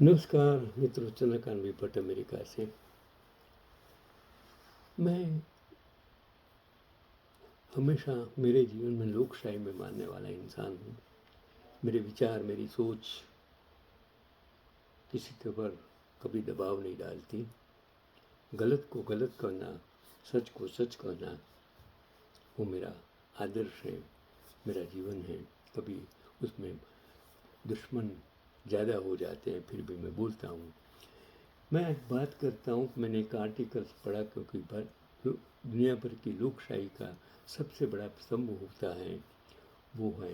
नमस्कार मित्रों, चंद्रकांत भट्ट अमेरिका से। मैं हमेशा मेरे जीवन में लोकशाही में मानने वाला इंसान हूँ। मेरे विचार, मेरी सोच किसी के ऊपर कभी दबाव नहीं डालती। गलत को गलत करना, सच को सच करना, वो मेरा आदर्श है, मेरा जीवन है। कभी उसमें दुश्मन ज़्यादा हो जाते हैं, फिर भी मैं बोलता हूँ। मैं बात करता हूँ, मैंने एक आर्टिकल पढ़ा, क्योंकि दुनिया भर की लोकशाही का सबसे बड़ा स्तंभ होता है वो है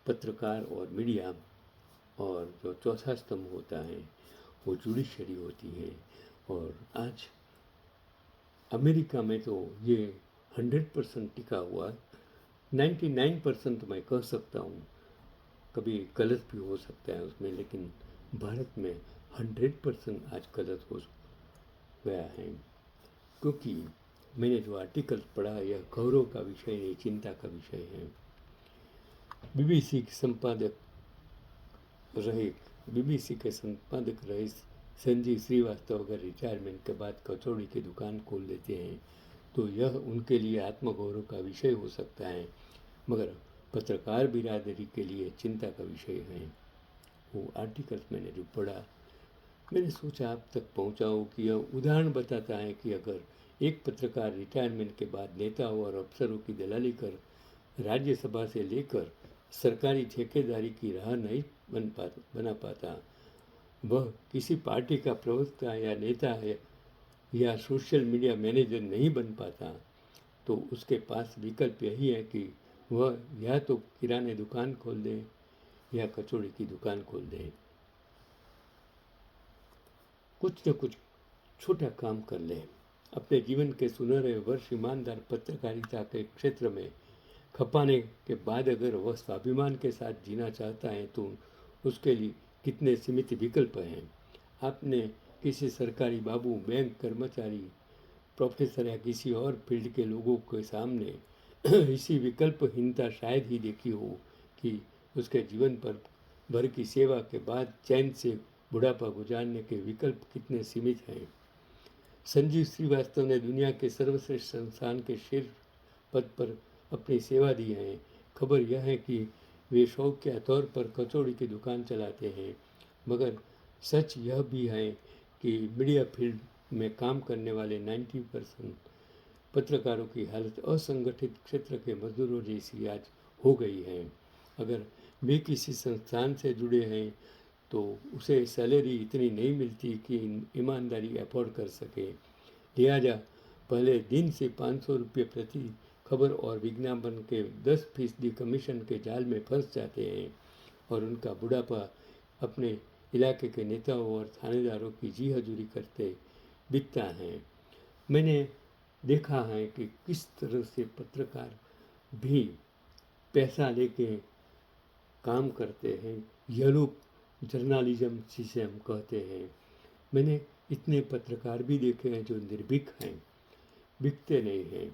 पत्रकार और मीडिया, और जो चौथा स्तंभ होता है वो जुडिशरी होती है। और आज अमेरिका में तो ये 100% टिका हुआ, 99% मैं कह सकता हूँ, कभी गलत भी हो सकता है उसमें, लेकिन भारत में 100% आज गलत हो गया है। क्योंकि मैंने जो आर्टिकल पढ़ा, यह गौरव का विषय नहीं, चिंता का विषय है। बीबीसी के संपादक रहे बीबीसी के संपादक रहे संजीव श्रीवास्तव अगर रिटायरमेंट के बाद कचौड़ी की दुकान खोल लेते हैं तो यह उनके लिए आत्मगौरव का विषय हो सकता है, मगर पत्रकार बिरादरी के लिए चिंता का विषय है। वो आर्टिकल मैंने जो पढ़ा, मैंने सोचा आप तक पहुंचाऊं कि यह उदाहरण बताता है कि अगर एक पत्रकार रिटायरमेंट के बाद नेताओं और अफसरों की दलाली कर राज्यसभा से लेकर सरकारी ठेकेदारी की राह नहीं बना पाता, वह किसी पार्टी का प्रवक्ता या नेता है या सोशल मीडिया मैनेजर नहीं बन पाता, तो उसके पास विकल्प यही है कि वह या तो किराने दुकान खोल दे या कचौड़ी की दुकान खोल दे। कुछ न कुछ छोटा काम कर ले। अपने जीवन के सुनहरे वर्ष ईमानदार पत्रकारिता के क्षेत्र में खपाने के बाद अगर वह स्वाभिमान के साथ जीना चाहता है तो उसके लिए कितने सीमित विकल्प हैं। आपने किसी सरकारी बाबू, बैंक कर्मचारी, प्रोफेसर या किसी और फील्ड के लोगों के सामने इसी विकल्पहीनता शायद ही देखी हो कि उसके जीवन पर भर की सेवा के बाद चैन से बुढ़ापा गुजारने के विकल्प कितने सीमित हैं। संजीव श्रीवास्तव ने दुनिया के सर्वश्रेष्ठ संस्थान के शीर्ष पद पर अपनी सेवा दी है। खबर यह है कि वे शौक के तौर पर कचौड़ी की दुकान चलाते हैं, मगर सच यह भी है कि मीडिया फील्ड में काम करने वाले 90% पत्रकारों की हालत असंगठित क्षेत्र के मजदूरों जैसी आज हो गई है। अगर वे किसी संस्थान से जुड़े हैं तो उसे सैलरी इतनी नहीं मिलती कि ईमानदारी अफोर्ड कर सके। लिहाजा पहले दिन से 500 रुपये प्रति खबर और विज्ञापन के 10% कमीशन के जाल में फंस जाते हैं और उनका बुढ़ापा अपने इलाके के नेताओं और थानेदारों की जी हजूरी करते बीतता है। मैंने देखा है कि किस तरह से पत्रकार भी पैसा लेके काम करते हैं। यह लोग जर्नलिज्म जिसे हम कहते हैं। मैंने इतने पत्रकार भी देखे हैं जो निर्भीक हैं, बिकते नहीं हैं।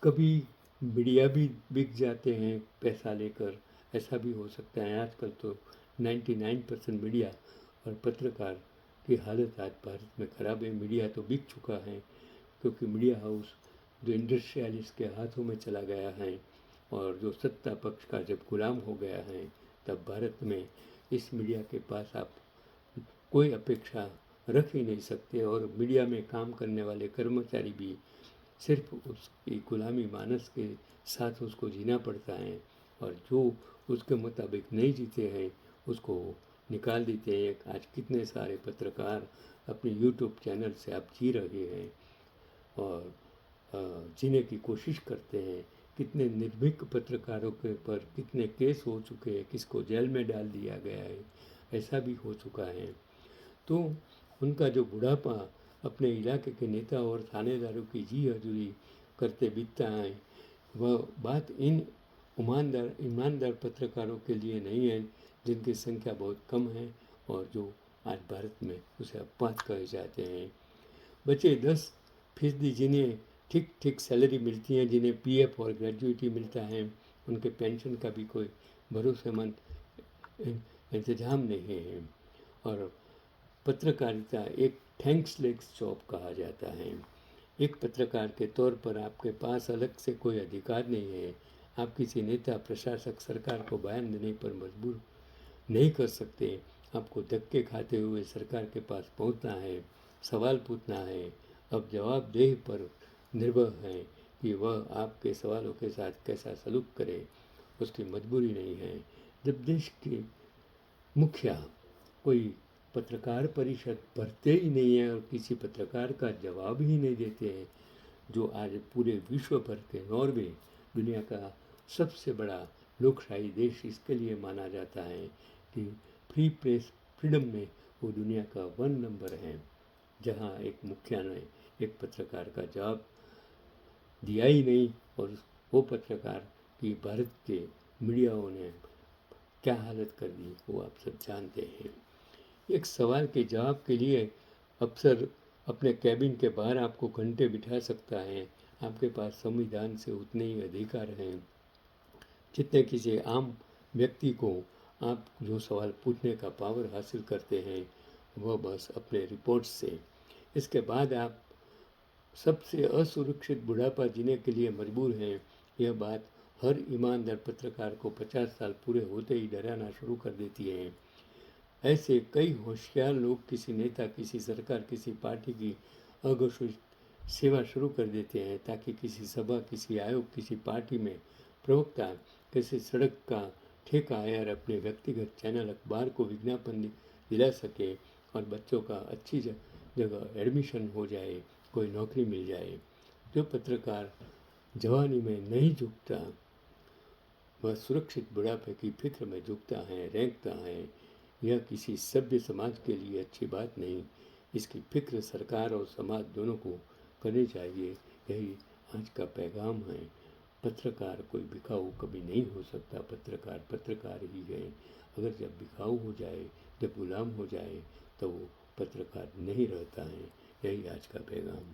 कभी मीडिया भी बिक जाते हैं पैसा लेकर, ऐसा भी हो सकता है। आजकल तो 99% मीडिया और पत्रकार की हालत आज भारत में ख़राब है। मीडिया तो बिक चुका है, क्योंकि मीडिया हाउस जो इंडस्ट्रियलिस्ट के हाथों में चला गया है और जो सत्ता पक्ष का जब गुलाम हो गया है, तब भारत में इस मीडिया के पास आप कोई अपेक्षा रख ही नहीं सकते। और मीडिया में काम करने वाले कर्मचारी भी सिर्फ उसकी गुलामी मानस के साथ उसको जीना पड़ता है, और जो उसके मुताबिक नहीं जीते हैं उसको निकाल देते हैं। आज कितने सारे पत्रकार अपने यूट्यूब चैनल से आप जी रहे हैं और जीने की कोशिश करते हैं। कितने निर्भीक पत्रकारों के पर कितने केस हो चुके हैं, किसको जेल में डाल दिया गया है, ऐसा भी हो चुका है। तो उनका जो बुढ़ापा अपने इलाके के नेता और थानेदारों की जी हजूरी करते बीतता है, वह बात इन ईमानदार पत्रकारों के लिए नहीं है जिनकी संख्या बहुत कम है और जो आज भारत में उसे अपवाद कहे जाते हैं। बचे 10% जिन्हें ठीक ठीक सैलरी मिलती है, जिन्हें पीएफ और ग्रेजुइटी मिलता है, उनके पेंशन का भी कोई भरोसेमंद इंतजाम नहीं है। और पत्रकारिता एक थैंक्सलेस जॉब कहा जाता है। एक पत्रकार के तौर पर आपके पास अलग से कोई अधिकार नहीं है। आप किसी नेता, प्रशासक, सरकार को बयान देने पर मजबूर नहीं कर सकते। आपको धक्के खाते हुए सरकार के पास पहुंचना है, सवाल पूछना है। अब जवाबदेही पर निर्भर है कि वह आपके सवालों के साथ कैसा सलूक करे, उसकी मजबूरी नहीं है। जब देश के मुखिया कोई पत्रकार परिषद भरते ही नहीं है और किसी पत्रकार का जवाब ही नहीं देते हैं, जो आज पूरे विश्व भर के नॉर्वे दुनिया का सबसे बड़ा लोकशाही देश इसके लिए माना जाता है कि फ्री प्रेस फ्रीडम में वो दुनिया का 1 नंबर है, जहाँ एक मुखिया ने एक पत्रकार का जवाब दिया ही नहीं और वो पत्रकार की भारत के मीडियाओं ने क्या हालत कर दी वो आप सब जानते हैं। एक सवाल के जवाब के लिए अफसर अपने कैबिन के बाहर आपको घंटे बिठा सकता है। आपके पास संविधान से उतने ही अधिकार हैं जितने किसी आम व्यक्ति को। आप जो सवाल पूछने का पावर हासिल करते हैं वह बस अपने रिपोर्ट से। इसके बाद आप सबसे असुरक्षित बुढ़ापा जीने के लिए मजबूर हैं। यह बात हर ईमानदार पत्रकार को 50 साल पूरे होते ही डराना शुरू कर देती है। ऐसे कई होशियार लोग किसी नेता, किसी सरकार, किसी पार्टी की अघोषित सेवा शुरू कर देते हैं ताकि किसी सभा, किसी आयोग, किसी पार्टी में प्रवक्ता, किसी सड़क का ठेका आयर अपने व्यक्तिगत चैनल, अखबार को विज्ञापन दिला सके और बच्चों का अच्छी जगह एडमिशन हो जाए, कोई नौकरी मिल जाए। जो पत्रकार जवानी में नहीं झुकता वह सुरक्षित बुढ़ापे की फिक्र में झुकता है, रेंकता है। यह किसी सभ्य समाज के लिए अच्छी बात नहीं। इसकी फिक्र सरकार और समाज दोनों को करनी चाहिए। यही आज का पैगाम है। पत्रकार कोई बिकाऊ कभी नहीं हो सकता। पत्रकार पत्रकार ही है। अगर जब बिकाऊ हो जाए, जब गुलाम हो जाए तो वो पत्रकार नहीं रहता है। यही आज का पैगाम।